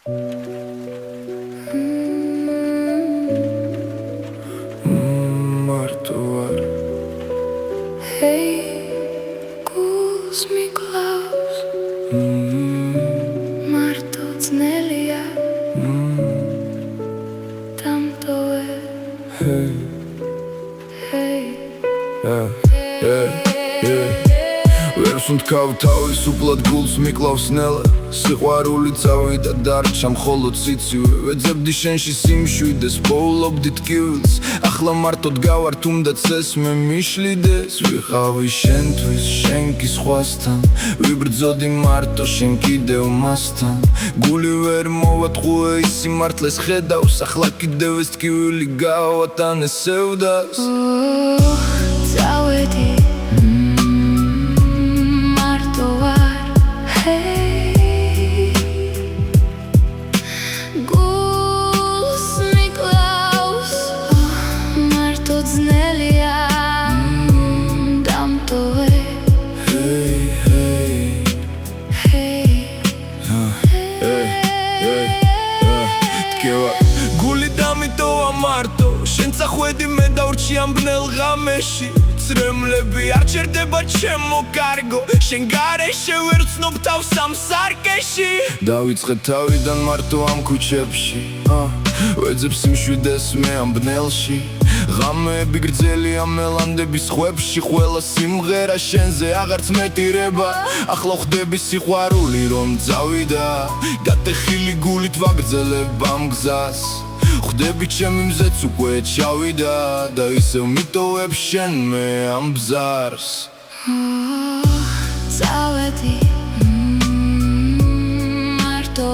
მარტო არ Hey, გულს მიკლავს მარტო ძნელია დამტოვე ვერ სუნთქავ თავის უკლად გულს მიკლავს ნელა სიყვარული წავიდა დარჩა მხოლოდ სიცივე ვეძებდი შენში სიმშვიდეს პოულობდი ტკივილს ახლა მარტო დგავარ თუნდაც ეს მე მიშლიდეს ვიყავი შენთვის შენ კი სხვასთან ვიბრძოდი მარტო შენ კიდევ მასთან გული ვერ მოვატყუე ის სიმართლეს ხედავს ახლა კიდევ ეს ტკივილი გავატანე სევდას წავედი მარტო არ გულს მიკლავს მარტო ძნელია დამტოვე გული დამიტოვა მარტო შენ წახვედი მე დავრჩი ამ ბნელ ღამეში წრემლები არ ჩერდება ჩემო კარგო შენ გარეშე ვერ ვცნობ თავს ამ სარკეში დავიწყე თავიდან მარტო ამ ქუჩებში ვეძებ სიმშვიდეს მე ამ ბნელში ღამეები გრძელია მელანდების ხვებში ყველა სიმღერა შენზე აღარც მეტირება ახლა ხვდები სიყვარული რომ წავიდა გატეხილი გულით ვაგრძელებ ამ გზას ხვდები ჩემი მზეც უკვე ჩავიდა და ისევ მიტოვებ შენ მე ამ ბზარს წავედი მარტო